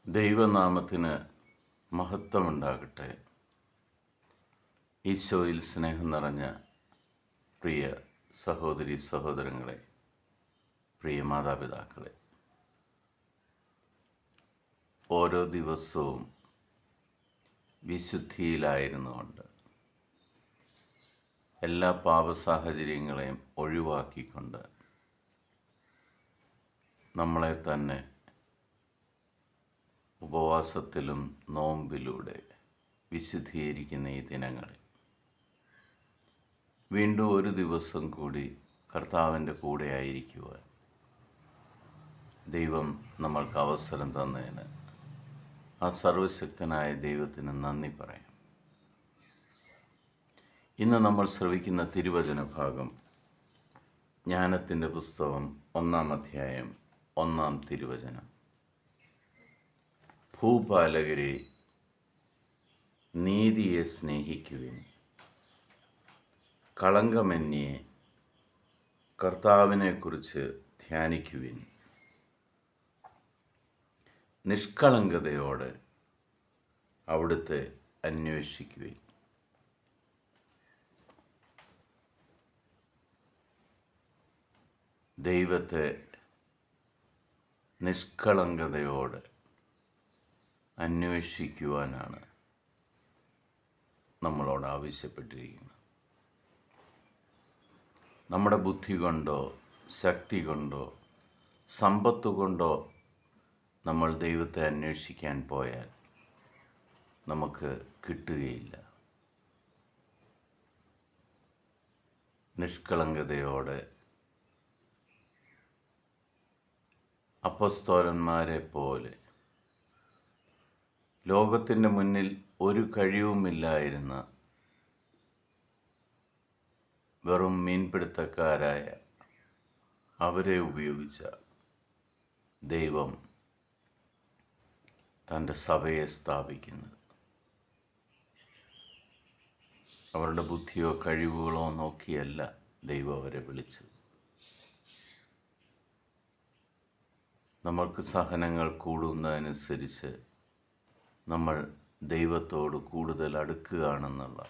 ദൈവനാമത്തിന് മഹത്വമുണ്ടാകട്ടെ. ഈശോയിൽ സ്നേഹം നിറഞ്ഞ പ്രിയ സഹോദരി സഹോദരങ്ങളെ, പ്രിയ മാതാപിതാക്കളെ, ഓരോ ദിവസവും വിശുദ്ധിയിലായിരുന്നുകൊണ്ട് എല്ലാ പാപസാഹചര്യങ്ങളെയും ഒഴിവാക്കിക്കൊണ്ട് നമ്മളെ തന്നെ ഉപവാസത്തിലും നോമ്പിലൂടെ വിശുദ്ധീകരിക്കുന്ന ഈ ദിനങ്ങളിൽ വീണ്ടും ഒരു ദിവസം കൂടി കർത്താവിൻ്റെ കൂടെ ആയിരിക്കുവാൻ ദൈവം നമ്മൾക്ക് അവസരം തന്നതിന് ആ സർവശക്തനായ ദൈവത്തിന് നന്ദി പറയാം. ഇന്ന് നമ്മൾ ശ്രവിക്കുന്ന തിരുവചന ഭാഗം ജ്ഞാനത്തിൻ്റെ പുസ്തകം 1-ാം അധ്യായം 1-ാം തിരുവചനം. ഭൂപാലകരെ, നീതിയെ സ്നേഹിക്കുവിൻ, കളങ്കമന്യേ കർത്താവിനെക്കുറിച്ച് ധ്യാനിക്കുവിൻ, നിഷ്കളങ്കതയോടെ അവിടുത്തെ അന്വേഷിക്കുവിൻ. ദൈവത്തെ നിഷ്കളങ്കതയോടെ അന്വേഷിക്കുവാനാണ് നമ്മളോട് ആവശ്യപ്പെട്ടിരിക്കുന്നത്. നമ്മുടെ ബുദ്ധി കൊണ്ടോ ശക്തി കൊണ്ടോ സമ്പത്ത് കൊണ്ടോ നമ്മൾ ദൈവത്തെ അന്വേഷിക്കാൻ പോയാൽ നമുക്ക് കിട്ടുകയില്ല. നിഷ്കളങ്കതയോടെ അപ്പോസ്തലന്മാരെ പോലെ ലോകത്തിൻ്റെ മുന്നിൽ ഒരു കഴിവുമില്ലായിരുന്ന വെറും മീൻപിടുത്തക്കാരായ അവരെ ഉപയോഗിച്ച ദൈവം തൻ്റെ സഭയെ സ്ഥാപിക്കുന്നത് അവരുടെ ബുദ്ധിയോ കഴിവുകളോ നോക്കിയല്ല ദൈവം അവരെ വിളിച്ചത്. നമ്മൾക്ക് സഹനങ്ങൾ കൂടുന്നതനുസരിച്ച് നമ്മൾ ദൈവത്തോട് കൂടുതൽ അടുക്കുകയാണെന്നുള്ള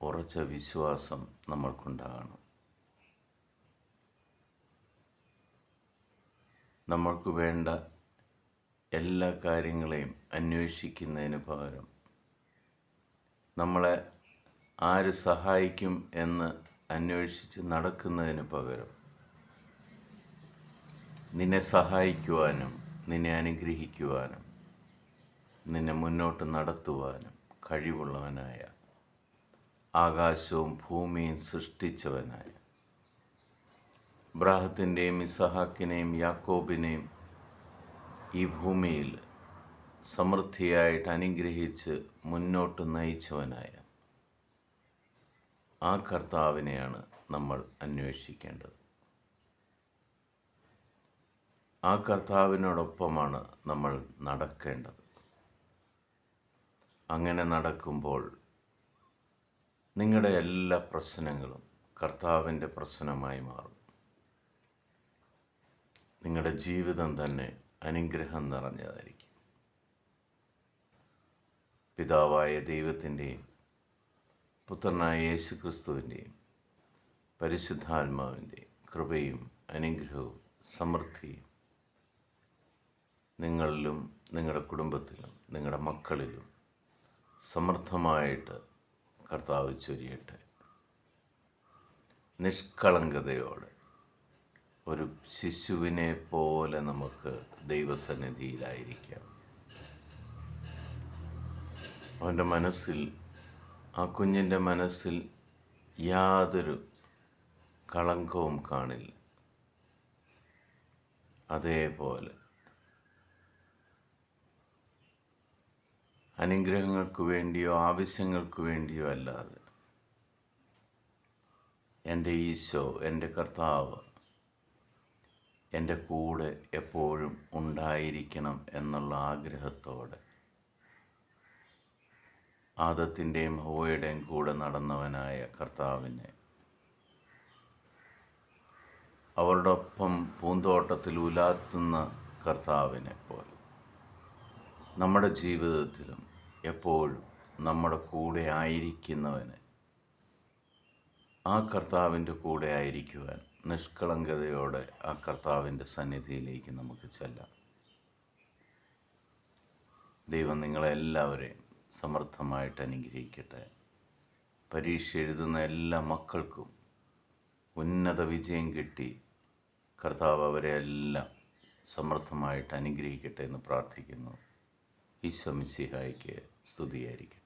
ഉറച്ച വിശ്വാസം നമ്മൾക്കുണ്ടാകണം. നമ്മൾക്ക് വേണ്ട എല്ലാ കാര്യങ്ങളെയും അന്വേഷിക്കുന്നതിന് പകരം നമ്മളെ ആര് സഹായിക്കും എന്ന് അന്വേഷിച്ച് നടക്കുന്നതിന് പകരം നിന്നെ സഹായിക്കുവാനും നിന്നെ അനുഗ്രഹിക്കുവാനും നിന്നെ മുന്നോട്ട് നടത്തുവാനും കഴിവുള്ളവനായ, ആകാശവും ഭൂമിയും സൃഷ്ടിച്ചവനായ, അബ്രാഹത്തിൻ്റെയും ഇസഹാക്കിനെയും യാക്കോബിനെയും ഈ ഭൂമിയിൽ സമൃദ്ധിയായിട്ട് അനുഗ്രഹിച്ച് മുന്നോട്ട് നയിച്ചവനായ ആ കർത്താവിനെയാണ് നമ്മൾ അന്വേഷിക്കേണ്ടത്. ആ കർത്താവിനോടൊപ്പമാണ് നമ്മൾ നടക്കേണ്ടത്. അങ്ങനെ നടക്കുമ്പോൾ നിങ്ങളുടെ എല്ലാ പ്രശ്നങ്ങളും കർത്താവിൻ്റെ പ്രശ്നമായി മാറും. നിങ്ങളുടെ ജീവിതം തന്നെ അനുഗ്രഹം നിറഞ്ഞതായിരിക്കും. പിതാവായ ദൈവത്തിൻ്റെയും പുത്രനായ യേശു ക്രിസ്തുവിൻ്റെയും പരിശുദ്ധാത്മാവിൻ്റെയും കൃപയും അനുഗ്രഹവും സമൃദ്ധിയും നിങ്ങളിലും നിങ്ങളുടെ കുടുംബത്തിലും നിങ്ങളുടെ മക്കളിലും സമൃദ്ധമായിട്ട് കർത്താവ് ചൊരിയട്ടെ. നിഷ്കളങ്കതയോടെ ഒരു ശിശുവിനെ പോലെ നമുക്ക് ദൈവസന്നിധിയിലായിരിക്കാം. അവൻ്റെ മനസ്സിൽ, ആ കുഞ്ഞിൻ്റെ മനസ്സിൽ യാതൊരു കളങ്കവും കാണില്ല. അതേപോലെ അനുഗ്രഹങ്ങൾക്ക് വേണ്ടിയോ ആവശ്യങ്ങൾക്ക് വേണ്ടിയോ അല്ലാതെ എൻ്റെ ഈശോ, എൻ്റെ കർത്താവ് എൻ്റെ കൂടെ എപ്പോഴും ഉണ്ടായിരിക്കണം എന്നുള്ള ആഗ്രഹത്തോടെ ആദത്തിൻ്റെയും ഹവ്വയുടെയും കൂടെ നടന്നവനായ കർത്താവിനെ, അവരുടെ ഒപ്പം പൂന്തോട്ടത്തിൽ ഉലാത്തുന്ന കർത്താവിനെ പോലെ നമ്മുടെ ജീവിതത്തിലും എപ്പോഴും നമ്മുടെ കൂടെ ആയിരിക്കുന്നവന്, ആ കർത്താവിൻ്റെ കൂടെ ആയിരിക്കുവാൻ നിഷ്കളങ്കതയോടെ ആ കർത്താവിൻ്റെ സന്നിധിയിലേക്ക് നമുക്ക് ചെല്ലാം. ദൈവം നിങ്ങളെല്ലാവരെയും സമൃദ്ധമായിട്ട് അനുഗ്രഹിക്കട്ടെ. പരീക്ഷ എഴുതുന്ന എല്ലാ മക്കൾക്കും ഉന്നത വിജയം കിട്ടി കർത്താവ് അവരെ എല്ലാം സമൃദ്ധമായിട്ട് അനുഗ്രഹിക്കട്ടെ എന്ന് പ്രാർത്ഥിക്കുന്നു. ഈശോ മിശിഹായ്ക്ക് സ്തുതിയായിരിക്കട്ടെ.